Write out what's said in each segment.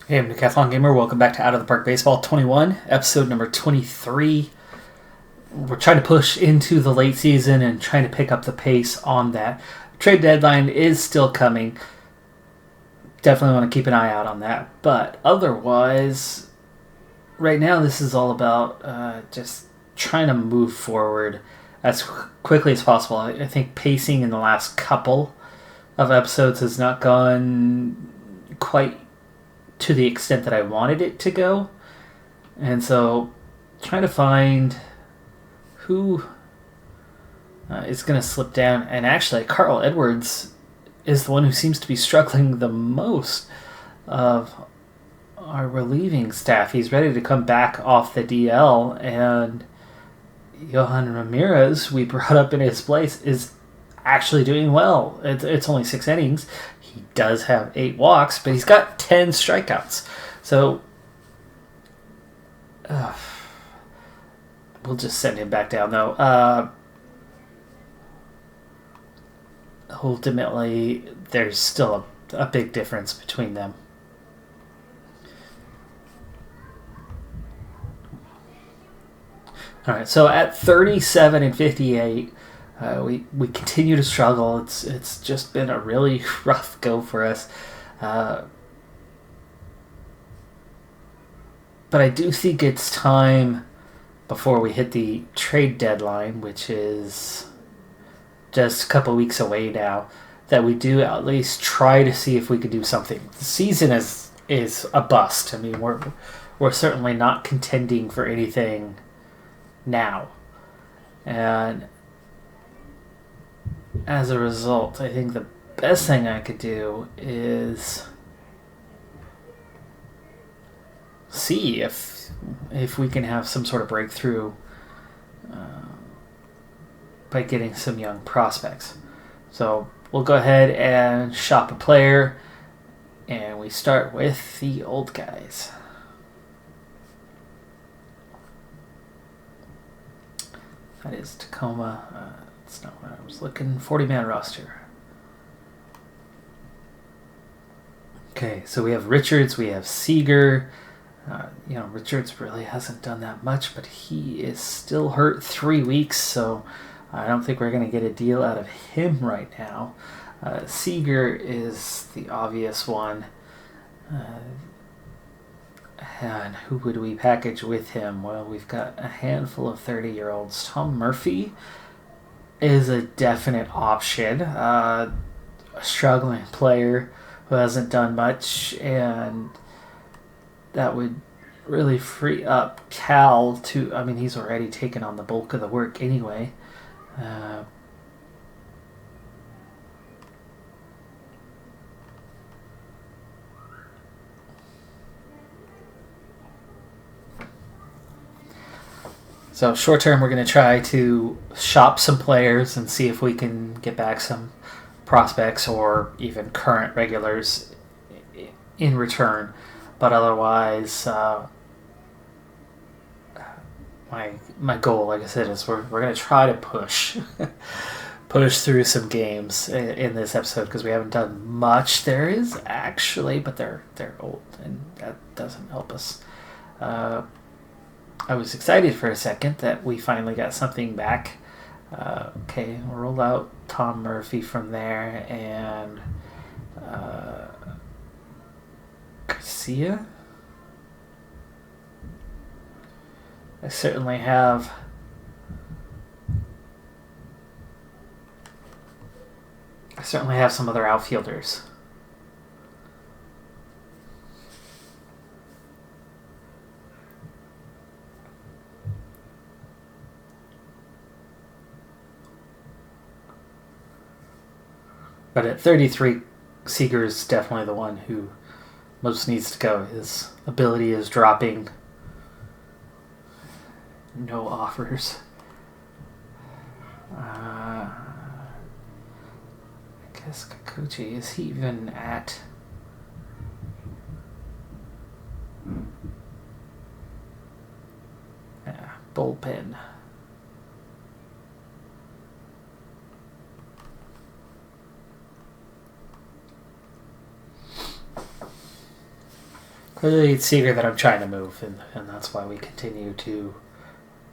Hey, I'm Decathlon Gamer. Welcome back to Out of the Park Baseball 21, episode number 23. We're trying to push into the late season and trying to pick up the pace on that. Trade deadline is still coming. Definitely want to keep an eye out on that. But otherwise, right now this is all about just trying to move forward as quickly as possible. I think pacing in the last couple of episodes has not gone quite to the extent that I wanted it to go. And so trying to find who is going to slip down. And actually, Carl Edwards is the one who seems to be struggling the most of our relieving staff. He's ready to come back off the DL, and Johan Ramirez, we brought up in his place, is actually doing well. It's only 6 innings. He does have 8 walks, but he's got 10 strikeouts. So we'll just send him back down, though. Ultimately, there's still a big difference between them. All right, so at 37 and 58, we continue to struggle. It's just been a really rough go for us. But I do think it's time before we hit the trade deadline, which is just a couple weeks away now, that we do at least try to see if we could do something. The season is a bust. I mean, we're certainly not contending for anything now. And as a result, I think the best thing I could do is see if we can have some sort of breakthrough by getting some young prospects. So we'll go ahead and shop a player, and we start with the old guys. That is Tacoma. That's not what I was looking. 40-man roster. Okay, so we have Richards, we have Seager. Richards really hasn't done that much, but he is still hurt 3 weeks, so I don't think we're going to get a deal out of him right now. Seager is the obvious one. And who would we package with him? Well, we've got a handful of 30-year-olds. Tom Murphy is a definite option. A struggling player who hasn't done much, and that would really free up Cal to... I mean, he's already taken on the bulk of the work anyway. So short term, we're going to try to shop some players and see if we can get back some prospects or even current regulars in return. But otherwise, my goal, like I said, is we're going to try to push through some games in this episode, because we haven't done much. There is actually, but they're old, and that doesn't help us. I was excited for a second that we finally got something back. Okay, we'll roll out Tom Murphy from there, and Garcia. I certainly have some other outfielders. But at 33, Seager is definitely the one who most needs to go. His ability is dropping. No offers. I guess Kikuchi, is he even at... bullpen. Clearly, it's Seager that I'm trying to move, and that's why we continue to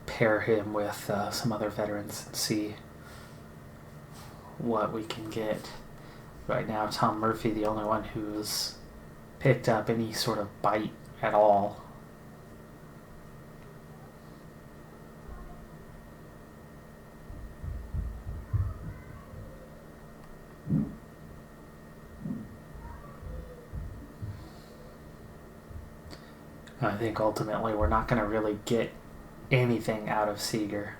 pair him with some other veterans and see what we can get. Right now, Tom Murphy, the only one who's picked up any sort of bite at all. I think ultimately we're not going to really get anything out of Seager.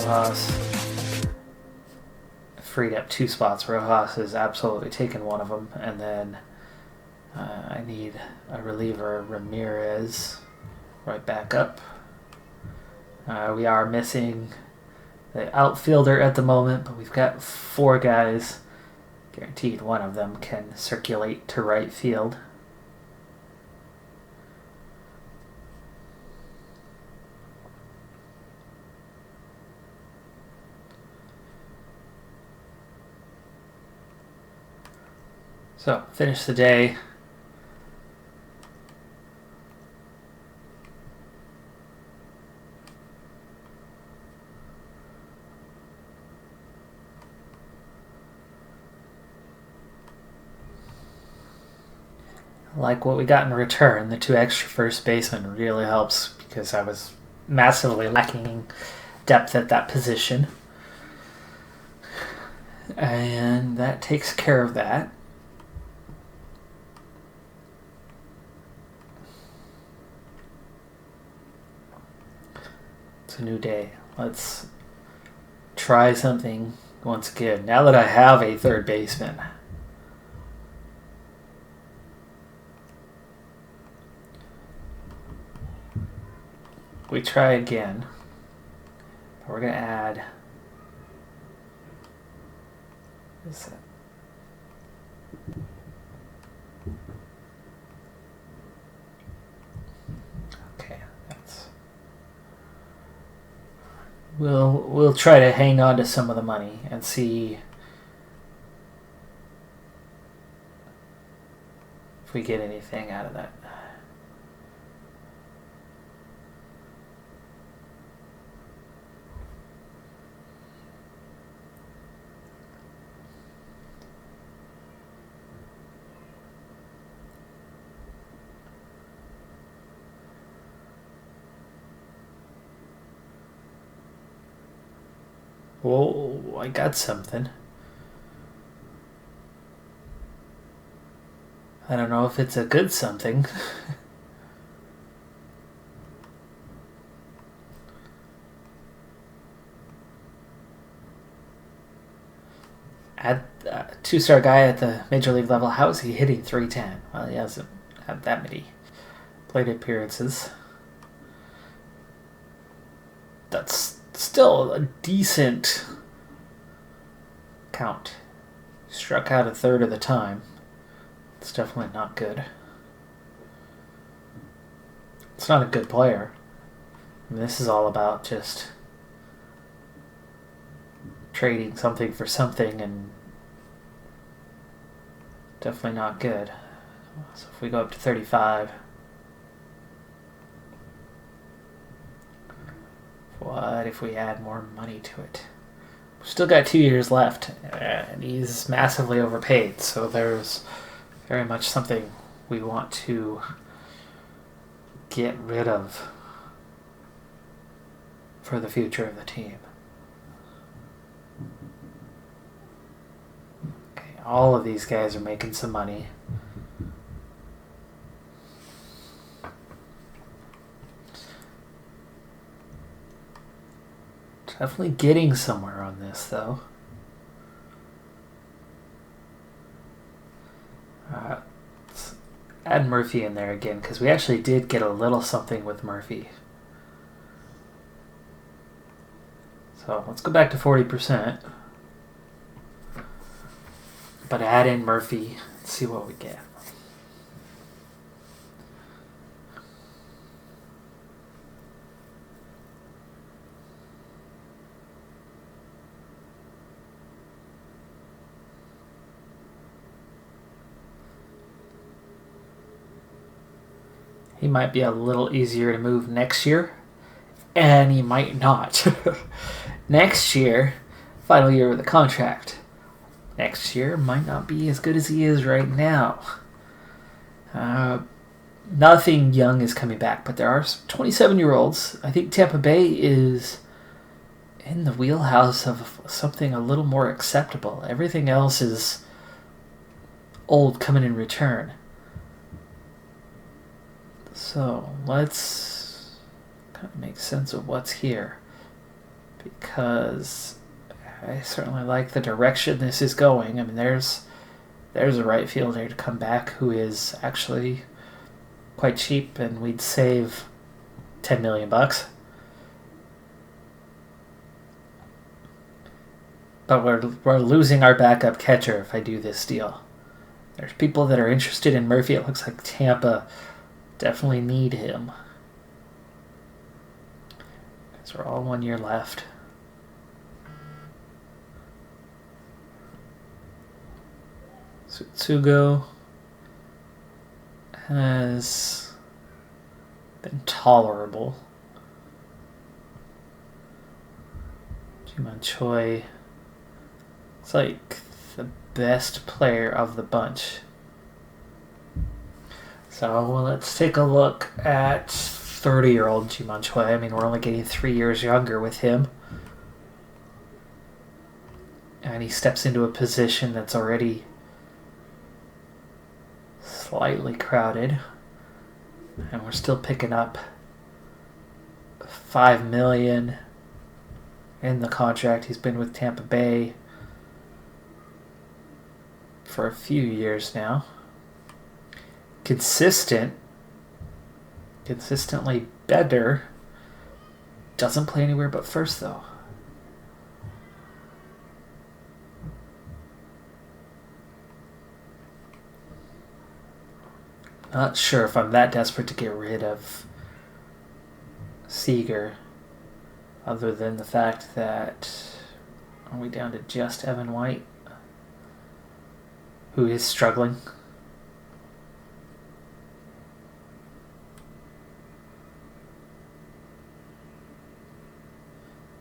Rojas freed up 2 spots. Rojas has absolutely taken one of them, and then I need a reliever, Ramirez, right back up. We are missing the outfielder at the moment, but we've got 4 guys. Guaranteed one of them can circulate to right field. So, finish the day. Like what we got in return, the 2 extra first basemen really helps because I was massively lacking depth at that position. And that takes care of that. It's a new day. Let's try something once again, now that I have a third baseman. We try again. We're going to add... Okay, that's... We'll try to hang on to some of the money and see if we get anything out of that. Whoa, I got something. I don't know if it's a good something. At two-star guy at the major league level, how is he hitting .310? Well, he hasn't had that many plate appearances. That's still a decent count. Struck out a third of the time. It's definitely not good. It's not a good player. I mean, this is all about just trading something for something, and definitely not good. So if we go up to 35, what if we add more money to it? We've still got 2 years left, and he's massively overpaid, so there's very much something we want to get rid of for the future of the team. Okay, all of these guys are making some money. Definitely getting somewhere on this, though. Let's add Murphy in there again, because we actually did get a little something with Murphy. So let's go back to 40%. But add in Murphy and see what we get. He might be a little easier to move next year, and he might not. Next year, final year of the contract. Next year might not be as good as he is right now. Nothing young is coming back, but there are 27-year-olds. I think Tampa Bay is in the wheelhouse of something a little more acceptable. Everything else is old coming in return. So let's kind of make sense of what's here, because I certainly like the direction this is going. I mean, there's a right fielder to come back who is actually quite cheap, and we'd save $10 million. But we're losing our backup catcher if I do this deal. There's people that are interested in Murphy. It looks like Tampa definitely need him. Because we're all 1 year left. Tsugo has been tolerable. Jiman Choi is like the best player of the bunch. So let's take a look at 30-year-old Jiman Choi. I mean, we're only getting 3 years younger with him. And he steps into a position that's already slightly crowded. And we're still picking up $5 million in the contract. He's been with Tampa Bay for a few years now. Consistently better. Doesn't play anywhere but first, though. Not sure if I'm that desperate to get rid of Seager, other than the fact that are we down to just Evan White, who is struggling.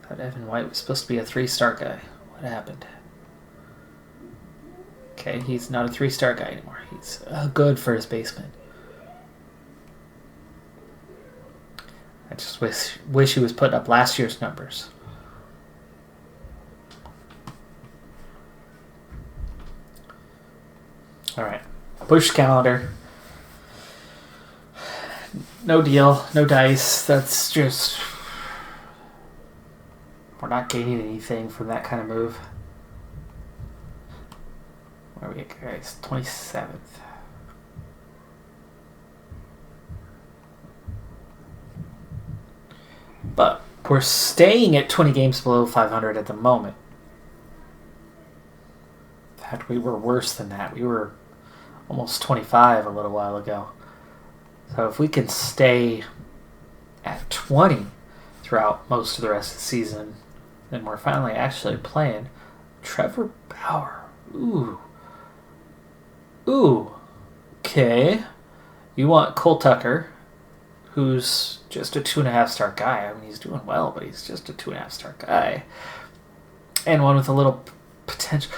Thought Evan White was supposed to be a 3-star guy. What happened? Okay, he's not a 3-star guy anymore. He's good for his basement. I just wish he was putting up last year's numbers. Alright. Push calendar. No deal. No dice. That's just... We're not gaining anything from that kind of move. Where are we at, guys? 27th. But we're staying at 20 games below 500 at the moment. In fact, we were worse than that. We were almost 25 a little while ago. So if we can stay at 20 throughout most of the rest of the season, then we're finally actually playing. Trevor Bauer. Ooh. Okay. You want Cole Tucker, who's just a 2.5-star guy. I mean, he's doing well, but he's just a 2.5-star guy. And one with a little potential.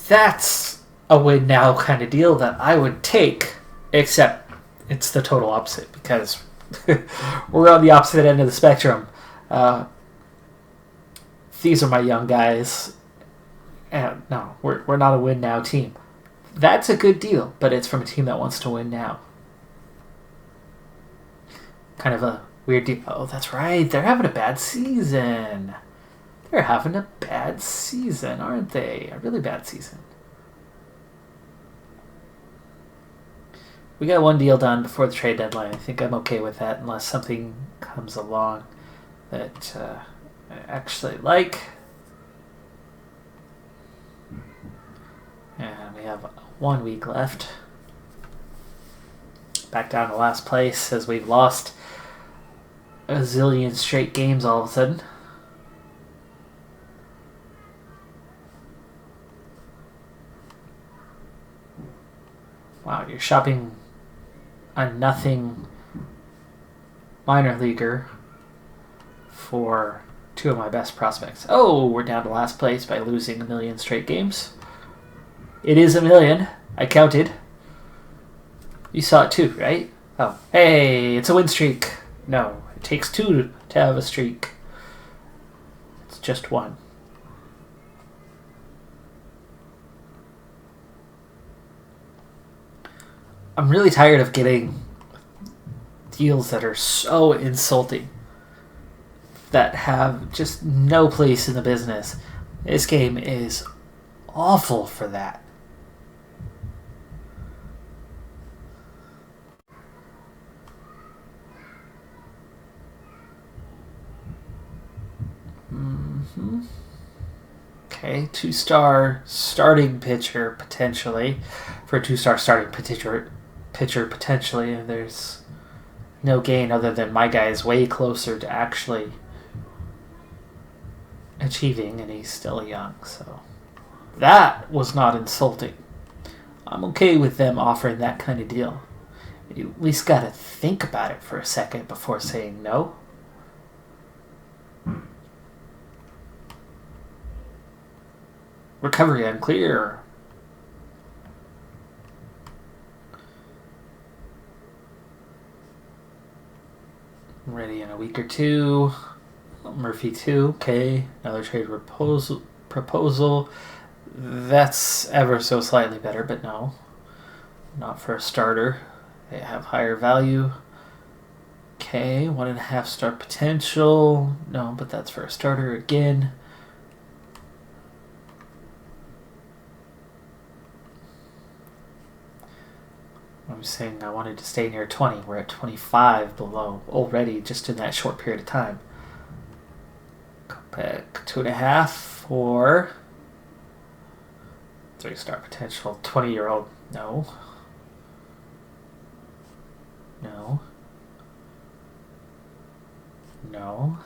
That's a win now kind of deal that I would take, except it's the total opposite because we're on the opposite end of the spectrum. These are my young guys. And no, we're not a win now team. That's a good deal, but it's from a team that wants to win now. Kind of a weird deal. Oh, that's right. They're having a bad season. They're having a bad season, aren't they? A really bad season. We got one deal done before the trade deadline. I think I'm okay with that unless something comes along that I actually like. And we have 1 week left. Back down to last place as we've lost a zillion straight games all of a sudden. Wow, you're shopping a nothing minor leaguer for 2 of my best prospects. Oh, we're down to last place by losing 1 million straight games. It is 1 million. I counted. You saw it too, right? Oh, hey, it's a win streak. No, it takes 2 to have a streak. It's just 1. I'm really tired of getting deals that are so insulting, that have just no place in the business. This game is awful for that. Okay, 2-star starting pitcher potentially. For a 2-star starting pitcher potentially, and there's no gain other than my guy is way closer to actually achieving, and he's still young, so that was not insulting. I'm okay with them offering that kind of deal. You at least gotta think about it for a second before saying no. Recovery unclear. Ready in a week or 2. Murphy 2. Okay. Another trade proposal. That's ever so slightly better, but no. Not for a starter. They have higher value. Okay. 1.5-star potential. No, but that's for a starter again. I'm saying I wanted to stay near 20. We're at 25 below already just in that short period of time. Go back 2.5 for 3-star potential. 20-year-old. No. No. No.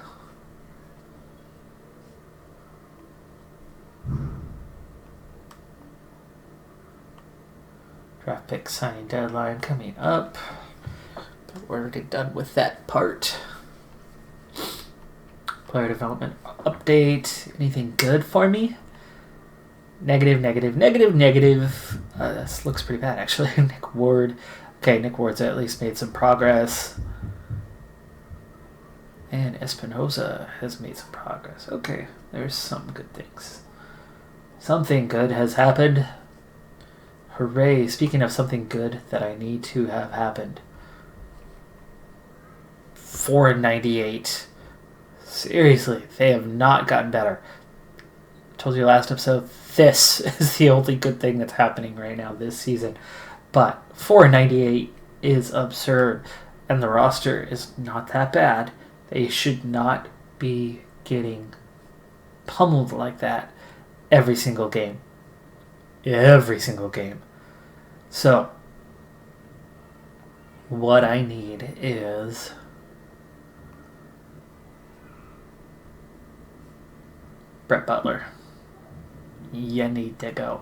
Draft pick signing deadline coming up. But we're already done with that part. Player development update. Anything good for me? Negative, negative, negative, negative. This looks pretty bad, actually. Nick Ward. Okay, Nick Ward's at least made some progress. And Espinoza has made some progress. Okay, there's some good things. Something good has happened. Hooray. Speaking of something good that I need to have happened. 498. Seriously, they have not gotten better. I told you last episode, this is the only good thing that's happening right now this season. But 498 is absurd. And the roster is not that bad. They should not be getting pummeled like that every single game. Every single game. So, what I need is Brett Butler. You need to go.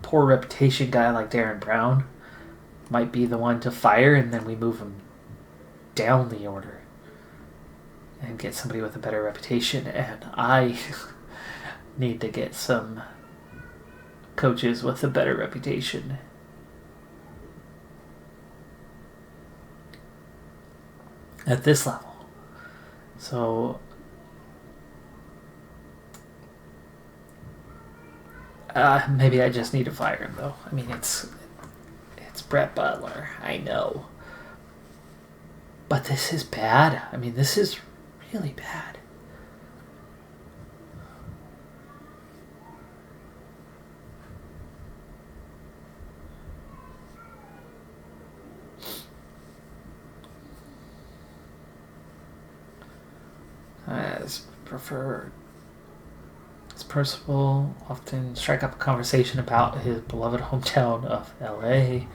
Poor reputation guy like Darren Brown might be the one to fire, and then we move him down the order and get somebody with a better reputation. And I need to get some coaches with a better reputation. At this level. So maybe I just need to fire him, though. I mean, it's Brett Butler. I know. But this is bad. I mean, this is really bad. As preferred. As Percival often strike up a conversation about his beloved hometown of LA.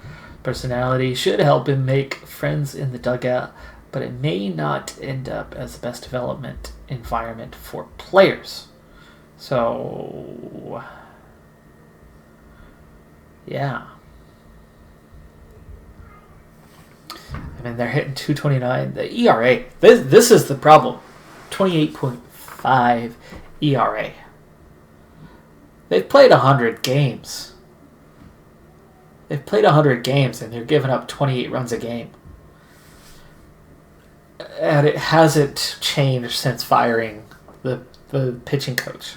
Personality should help him make friends in the dugout, but it may not end up as the best development environment for players. So, yeah. I mean, they're hitting 229. The ERA, this is the problem. 28.5 ERA. They've played 100 games. They've played 100 games and they're giving up 28 runs a game. And it hasn't changed since firing the pitching coach.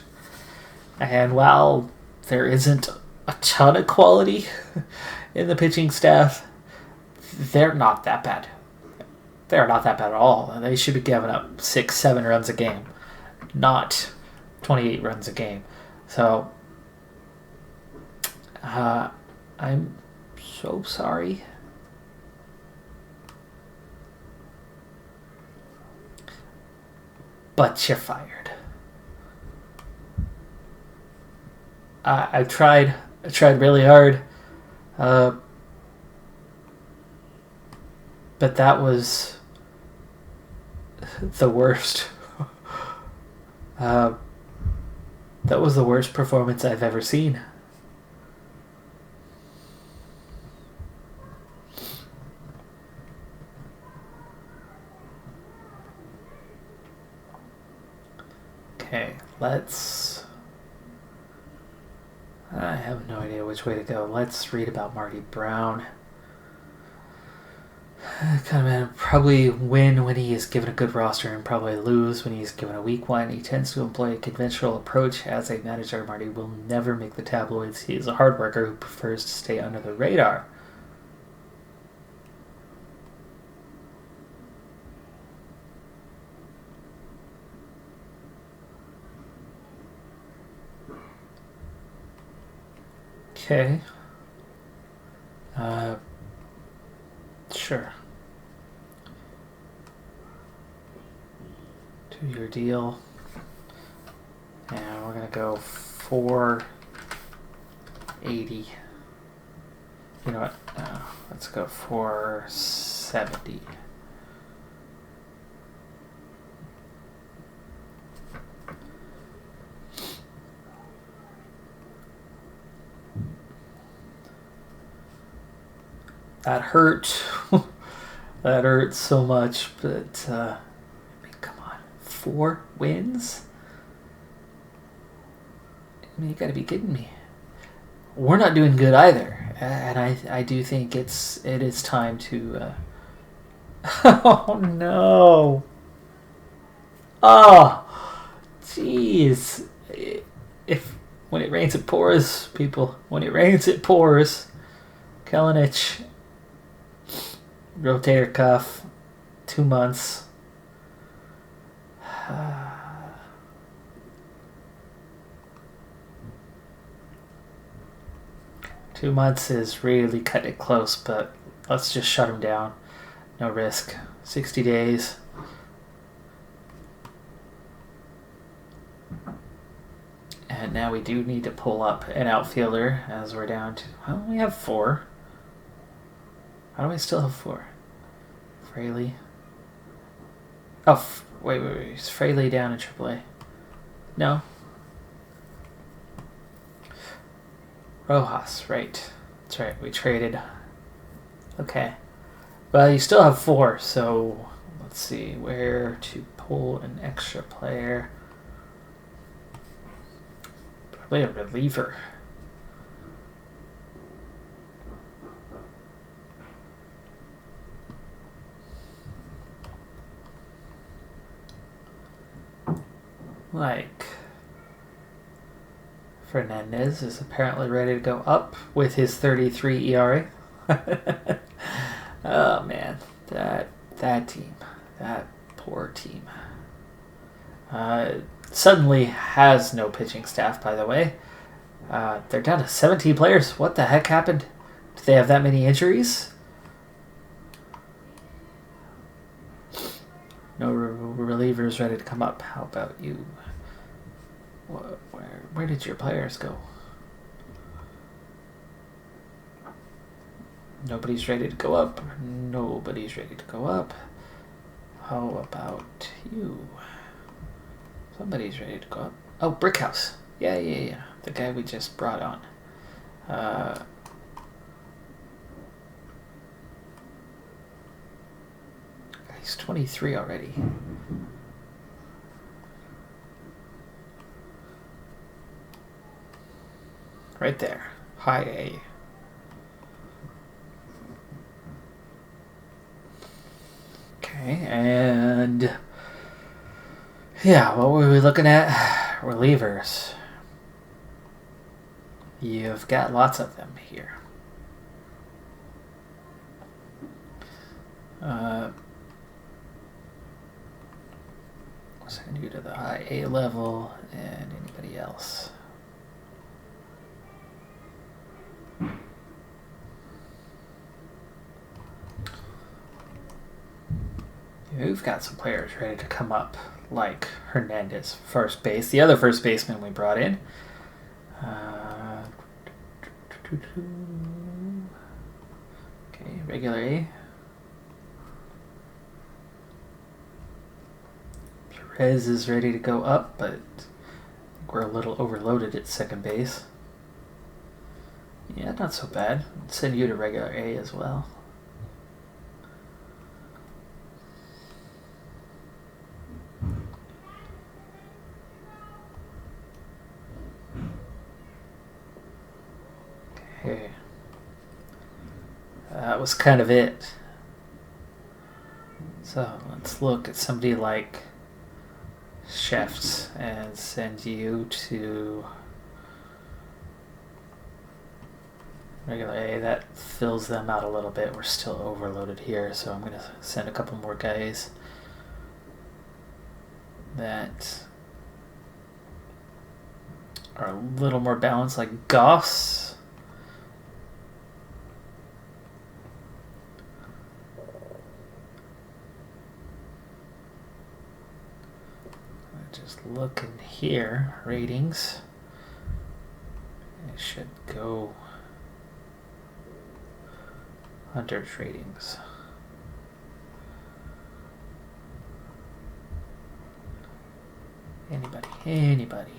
And while there isn't a ton of quality in the pitching staff, they're not that bad. They're not that bad at all. They should be giving up 6-7 runs a game, not 28 runs a game. So, I'm so sorry. But you're fired. I tried really hard. But that was the worst. That was the worst performance I've ever seen. Okay, let's... I have no idea which way to go. Let's read about Marty Brown. Kind of man, probably win when he is given a good roster and probably lose when he is given a weak one. He tends to employ a conventional approach as a manager. Marty will never make the tabloids. He is a hard worker who prefers to stay under the radar. Okay. Sure. 2-year deal. And we're going to go 480. You know what? Let's go 470. That hurt. That hurt so much, but I mean, come on. 4 wins? I mean, you gotta be kidding me. We're not doing good either, and I do think it is time to. Oh no! Oh, jeez! If when it rains it pours, people. When it rains it pours. Kalinic, rotator cuff, 2 months. 2 months is really cutting it close, but let's just shut him down. No risk. 60 days. And now we do need to pull up an outfielder as we're down to... Well, we have 4. How do we still have 4? Fraley. Oh, wait. Is Fraley down in AAA? No. Rojas, right. That's right, we traded. Okay. Well, you still have 4, so let's see where to pull an extra player. Probably a reliever. Like Fernandez is apparently ready to go up with his 33 ERA. Oh man, that team, that poor team. Suddenly has no pitching staff, by the way. They're down to 17 players. What the heck happened? Do they have that many injuries? No relievers ready to come up. How about you? Where did your players go? Nobody's ready to go up. Nobody's ready to go up. How about you? Somebody's ready to go up. Oh, Brickhouse. Yeah. The guy we just brought on. He's 23 already. Right there. High A. Okay, and yeah, what were we looking at? Relievers. You've got lots of them here. Send you to the high A level, and anybody else. We've got some players ready to come up, like Hernandez, first base. The other first baseman we brought in. Okay, regular A. Perez is ready to go up, but we're a little overloaded at second base. Yeah, not so bad. I'll send you to regular A as well. Okay. That was kind of it. So let's look at somebody like Chefs and send you to regular A. That fills them out a little bit. We're still overloaded here, so I'm going to send a couple more guys that are a little more balanced, like Goss. look in here, ratings. It should go Hunters ratings. Anybody.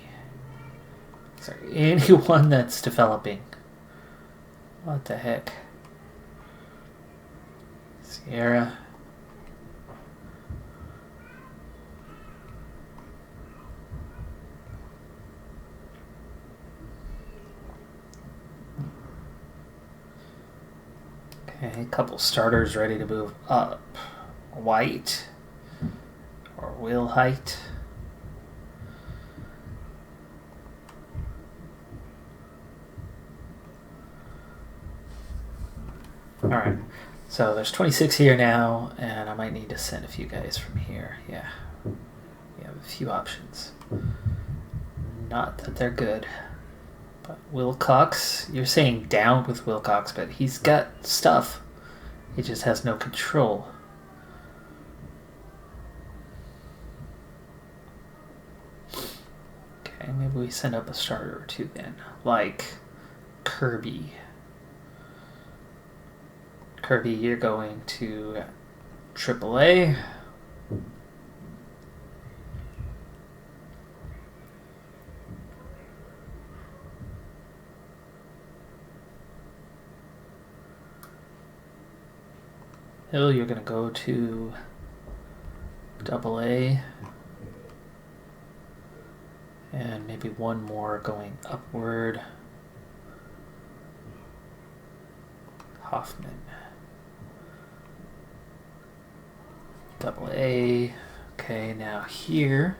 Sorry, anyone that's developing. What the heck? Sierra. Okay, a couple starters ready to move up. White or Will Height. Alright, so there's 26 here now, and I might need to send a few guys from here. Yeah, we have a few options. Not that they're good. But Wilcox, you're saying down with Wilcox, but he's got stuff. He just has no control. Okay, maybe we send up a starter or two then. Like Kirby. Kirby, you're going to AAA. Hill, you're going to go to AA. And maybe one more going upward. Hoffman. AA. Okay, now here.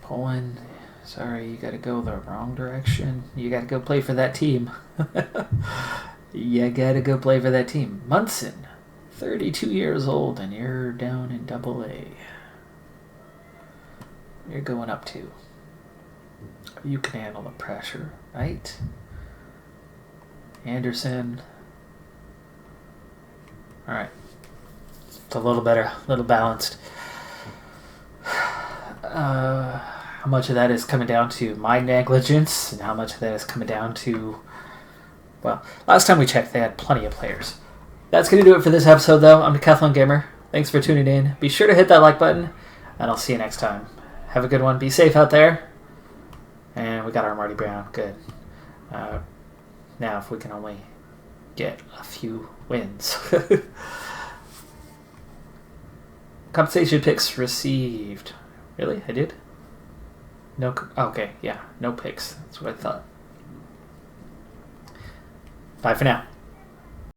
Pulling. Sorry, you got to go the wrong direction. You got to go play for that team. You got to go play for that team. Munson, 32 years old, and you're down in AA. You're going up too. You can handle the pressure, right? Anderson. All right. It's a little better, a little balanced. How much of that is coming down to my negligence, and how much of that is coming down to, well, last time we checked, they had plenty of players. That's going to do it for this episode, though. I'm Decathlon Gamer. Thanks for tuning in. Be sure to hit that like button, and I'll see you next time. Have a good one. Be safe out there. And we got our Marty Brown. Good. Now, if we can only get a few wins. Compensation picks received. Really? I did? No. Okay, yeah. No picks. That's what I thought. Bye for now.